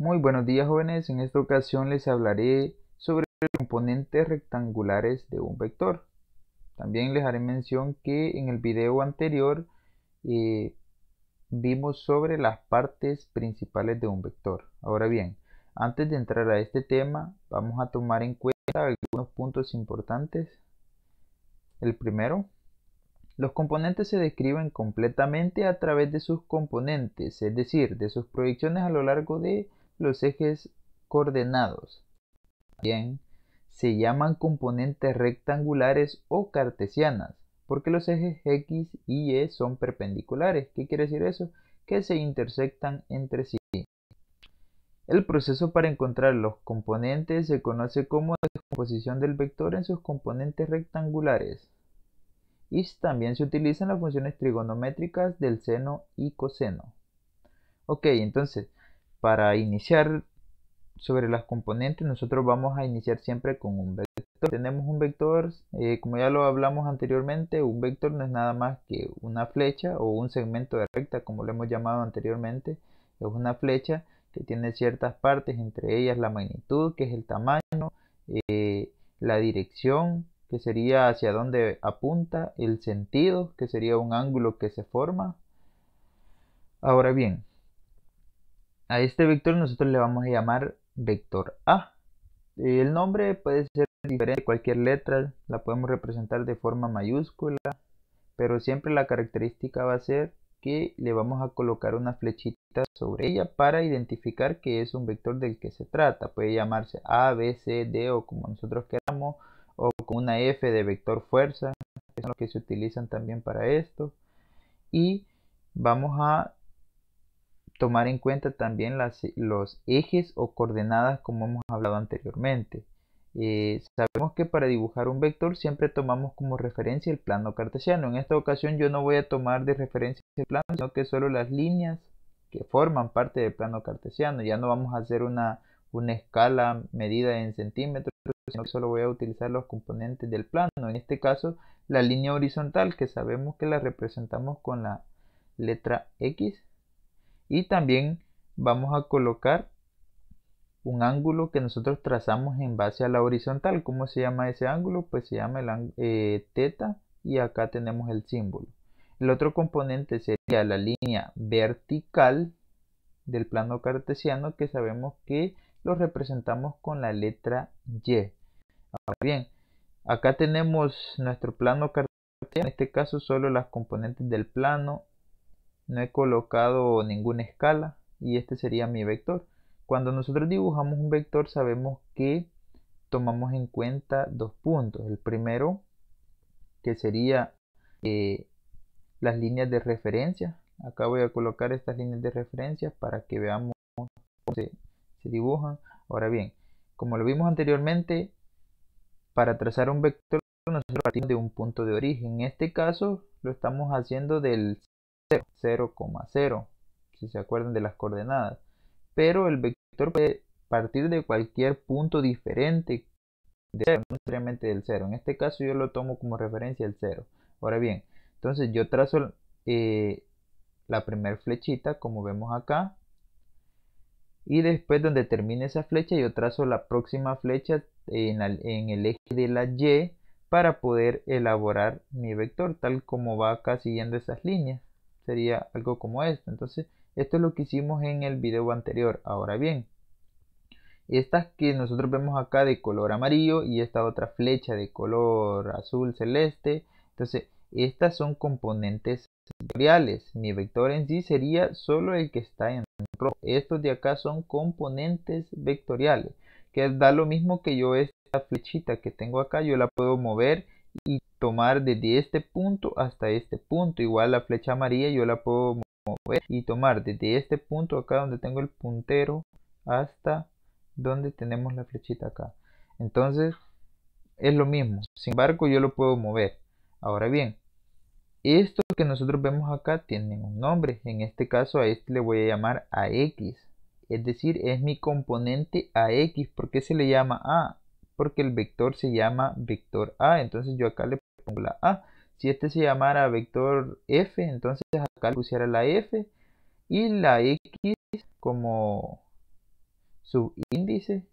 Muy buenos días, jóvenes. En esta ocasión les hablaré sobre los componentes rectangulares de un vector. También les haré mención que en el video anterior vimos sobre las partes principales de un vector. Ahora bien, antes de entrar a este tema, vamos a tomar en cuenta algunos puntos importantes. El primero, los componentes se describen completamente a través de sus componentes, es decir, de sus proyecciones a lo largo de los ejes coordenados. Bien, se llaman componentes rectangulares o cartesianas, porque los ejes X y Y son perpendiculares. ¿Qué quiere decir eso? Que se intersectan entre sí. El proceso para encontrar los componentes se conoce como descomposición del vector en sus componentes rectangulares. Y también se utilizan las funciones trigonométricas del seno y coseno. Ok, entonces, para iniciar sobre las componentes, nosotros vamos a iniciar siempre con un vector. Tenemos un vector, como ya lo hablamos anteriormente, un vector no es nada más que una flecha o un segmento de recta, como lo hemos llamado anteriormente. Es una flecha que tiene ciertas partes, entre ellas la magnitud, que es el tamaño, la dirección, que sería hacia dónde apunta, el sentido, que sería un ángulo que se forma. Ahora bien, a este vector nosotros le vamos a llamar vector A. El nombre puede ser diferente, cualquier letra la podemos representar de forma mayúscula, pero siempre la característica va a ser que le vamos a colocar una flechita sobre ella para identificar que es un vector del que se trata. Puede llamarse A, B, C, D o como nosotros queramos, o con una F de vector fuerza, que son los que se utilizan también para esto. Y vamos a tomar en cuenta también los ejes o coordenadas como hemos hablado anteriormente. Sabemos que para dibujar un vector siempre tomamos como referencia el plano cartesiano. En esta ocasión yo no voy a tomar de referencia el plano, sino que solo las líneas que forman parte del plano cartesiano. Ya no vamos a hacer una escala medida en centímetros, sino que solo voy a utilizar los componentes del plano. En este caso, la línea horizontal, que sabemos que la representamos con la letra X. Y también vamos a colocar un ángulo que nosotros trazamos en base a la horizontal. ¿Cómo se llama ese ángulo? Pues se llama el teta, y acá tenemos el símbolo. El otro componente sería la línea vertical del plano cartesiano, que sabemos que lo representamos con la letra Y. Ahora bien, acá tenemos nuestro plano cartesiano, en este caso solo las componentes del plano. No he colocado ninguna escala y este sería mi vector. Cuando nosotros dibujamos un vector sabemos que tomamos en cuenta dos puntos. El primero, que sería las líneas de referencia. Acá voy a colocar estas líneas de referencia para que veamos cómo se dibujan. Ahora bien, como lo vimos anteriormente, para trazar un vector nosotros partimos de un punto de origen. En este caso lo estamos haciendo del 0,0, si se acuerdan de las coordenadas. Pero el vector puede partir de cualquier punto diferente de 0, no necesariamente del 0. En este caso yo lo tomo como referencia el 0. Ahora bien, entonces yo trazo la primera flechita, como vemos acá, y después donde termine esa flecha yo trazo la próxima flecha en el eje de la Y para poder elaborar mi vector tal como va acá siguiendo esas líneas. Sería algo como esto. Entonces esto es lo que hicimos en el video anterior. Ahora bien, estas que nosotros vemos acá de color amarillo y esta otra flecha de color azul celeste, entonces estas son componentes vectoriales. Mi vector en sí sería solo el que está en rojo. Estos de acá son componentes vectoriales, que da lo mismo que yo esta flechita que tengo acá, yo la puedo mover y tomar desde este punto hasta este punto. Igual la flecha amarilla yo la puedo mover y tomar desde este punto acá donde tengo el puntero hasta donde tenemos la flechita acá. Entonces es lo mismo, sin embargo yo lo puedo mover. Ahora bien, esto que nosotros vemos acá tienen un nombre. En este caso a este le voy a llamar AX, es decir, es mi componente AX. ¿Por qué se le llama A? Porque el vector se llama vector A, entonces yo acá le pongo la A. Si este se llamara vector F, entonces acá le pusiera la F y la X como subíndice.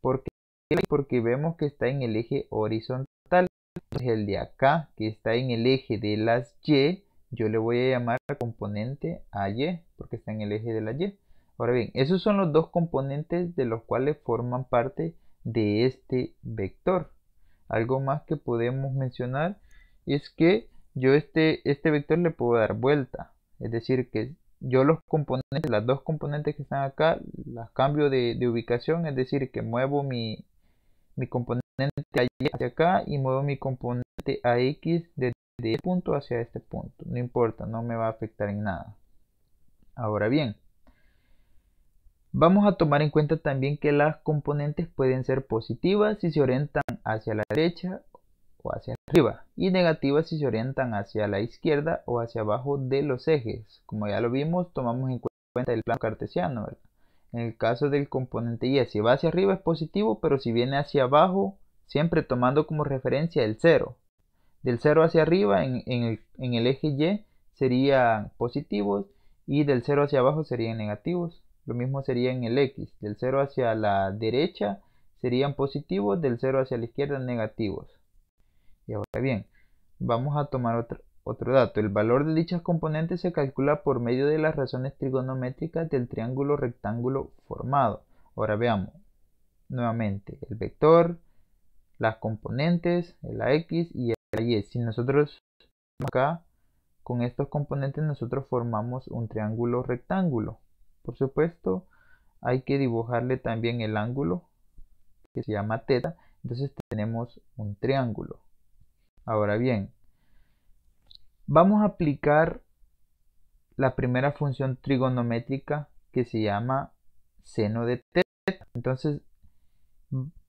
Porque vemos que está en el eje horizontal. Entonces el de acá, que está en el eje de las Y, yo le voy a llamar componente AY, porque está en el eje de la Y. Ahora bien, esos son los dos componentes de los cuales forman parte de este vector. Algo más que podemos mencionar es que yo este vector le puedo dar vuelta. Es decir, que yo los componentes, las dos componentes que están acá, las cambio de ubicación. Es decir, que muevo mi componente AY hacia acá y muevo mi componente AX desde este punto hacia este punto. No importa, no me va a afectar en nada. Ahora bien, vamos a tomar en cuenta también que las componentes pueden ser positivas si se orientan hacia la derecha o hacia arriba, y negativas si se orientan hacia la izquierda o hacia abajo de los ejes. Como ya lo vimos, tomamos en cuenta el plano cartesiano, ¿verdad? En el caso del componente Y, si va hacia arriba es positivo, pero si viene hacia abajo, siempre tomando como referencia el 0. Del 0 hacia arriba en el eje Y serían positivos, y del 0 hacia abajo serían negativos. Lo mismo sería en el X. Del 0 hacia la derecha serían positivos, del 0 hacia la izquierda negativos. Y ahora bien, vamos a tomar otro dato. El valor de dichas componentes se calcula por medio de las razones trigonométricas del triángulo rectángulo formado. Ahora veamos nuevamente el vector, las componentes, la X y la Y. Si nosotros acá con estos componentes nosotros formamos un triángulo rectángulo. Por supuesto, hay que dibujarle también el ángulo que se llama θ. Entonces tenemos un triángulo. Ahora bien, vamos a aplicar la primera función trigonométrica que se llama seno de θ. Entonces,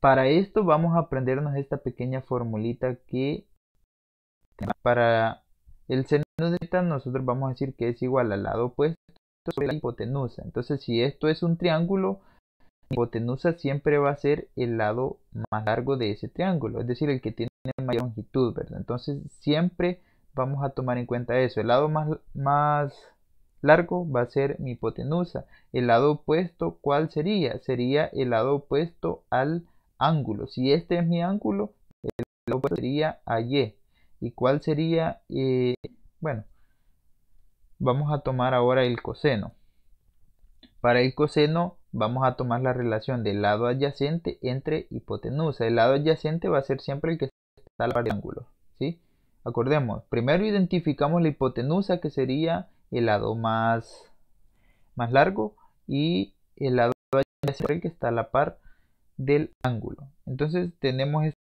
para esto vamos a aprendernos esta pequeña formulita que para el seno de θ nosotros vamos a decir que es igual al lado opuesto sobre la hipotenusa. Entonces, si esto es un triángulo, la hipotenusa siempre va a ser el lado más largo de ese triángulo, es decir, el que tiene mayor longitud, ¿verdad? Entonces, siempre vamos a tomar en cuenta eso. El lado más largo va a ser mi hipotenusa. El lado opuesto, ¿cuál sería? Sería el lado opuesto al ángulo. Si este es mi ángulo, el lado opuesto sería AY. ¿Y cuál sería? Bueno, vamos a tomar ahora el coseno. Para el coseno vamos a tomar la relación del lado adyacente entre hipotenusa. El lado adyacente va a ser siempre el que está a la par del ángulo, ¿sí? Acordemos, primero identificamos la hipotenusa, que sería el lado más largo, y el lado adyacente el que está a la par del ángulo. Entonces tenemos estas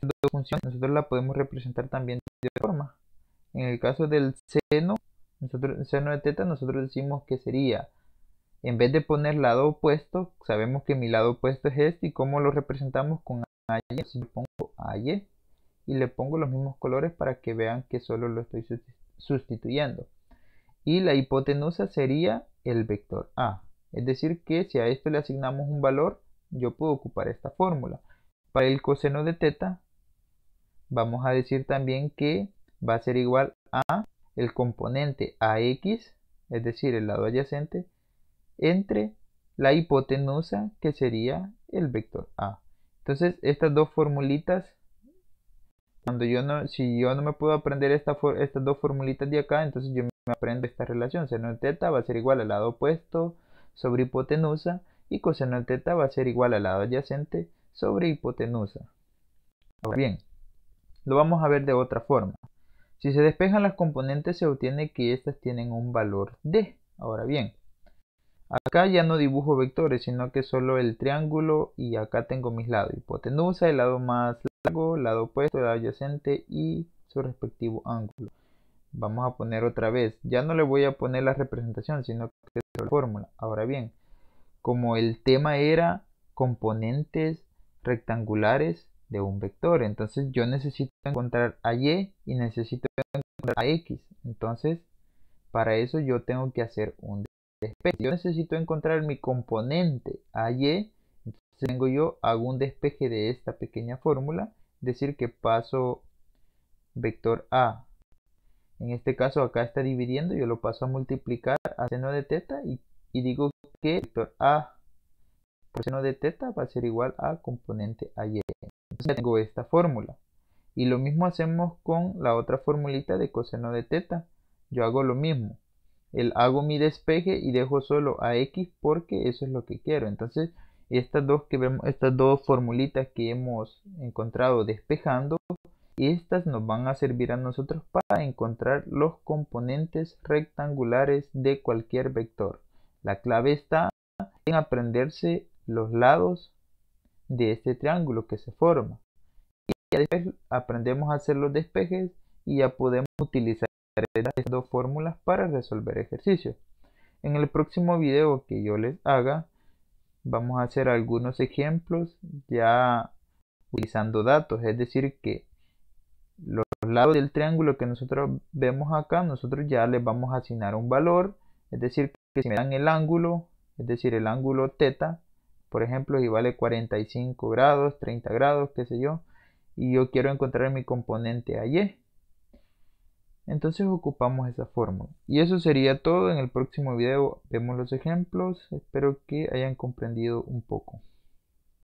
dos funciones, nosotros la podemos representar también de otra forma. En el caso del seno, seno de θ, nosotros decimos que sería, en vez de poner lado opuesto, sabemos que mi lado opuesto es este, y cómo lo representamos con AY. Entonces yo pongo AY y le pongo los mismos colores para que vean que solo lo estoy sustituyendo. Y la hipotenusa sería el vector A. Es decir, que si a esto le asignamos un valor, yo puedo ocupar esta fórmula. Para el coseno de θ, vamos a decir también que va a ser igual a el componente AX, es decir, el lado adyacente, entre la hipotenusa, que sería el vector A. Entonces, estas dos formulitas, si yo no me puedo aprender estas dos formulitas de acá, entonces yo me aprendo esta relación. Seno de θ va a ser igual al lado opuesto sobre hipotenusa, y coseno de θ va a ser igual al lado adyacente sobre hipotenusa. Ahora bien, lo vamos a ver de otra forma. Si se despejan las componentes, se obtiene que estas tienen un valor d. Ahora bien, acá ya no dibujo vectores, sino que solo el triángulo, y acá tengo mis lados. Hipotenusa, el lado más largo, el lado opuesto, el lado adyacente y su respectivo ángulo. Vamos a poner otra vez. Ya no le voy a poner la representación, sino que es la fórmula. Ahora bien, como el tema era componentes rectangulares de un vector, entonces yo necesito encontrar a Y y necesito encontrar a X. Entonces, para eso yo tengo que hacer un despeje. Yo necesito encontrar mi componente AY, entonces hago un despeje de esta pequeña fórmula, es decir, que paso vector A. En este caso acá está dividiendo, yo lo paso a multiplicar a seno de θ, y digo que vector A coseno de teta va a ser igual a componente AY. Entonces ya tengo esta fórmula. Y lo mismo hacemos con la otra formulita de coseno de teta. Yo hago lo mismo. Hago mi despeje y dejo solo a x porque eso es lo que quiero. Entonces estas dos formulitas que hemos encontrado despejando, estas nos van a servir a nosotros para encontrar los componentes rectangulares de cualquier vector. La clave está en aprenderse los lados de este triángulo que se forma. Y ya después aprendemos a hacer los despejes y ya podemos utilizar estas dos fórmulas para resolver ejercicios. En el próximo video que yo les haga, vamos a hacer algunos ejemplos ya utilizando datos, es decir que los lados del triángulo que nosotros vemos acá, nosotros ya les vamos a asignar un valor, es decir que si me dan el ángulo, es decir el ángulo teta, por ejemplo, si vale 45 grados, 30 grados, qué sé yo, y yo quiero encontrar mi componente AY, entonces ocupamos esa fórmula. Y eso sería todo. En el próximo video vemos los ejemplos. Espero que hayan comprendido un poco.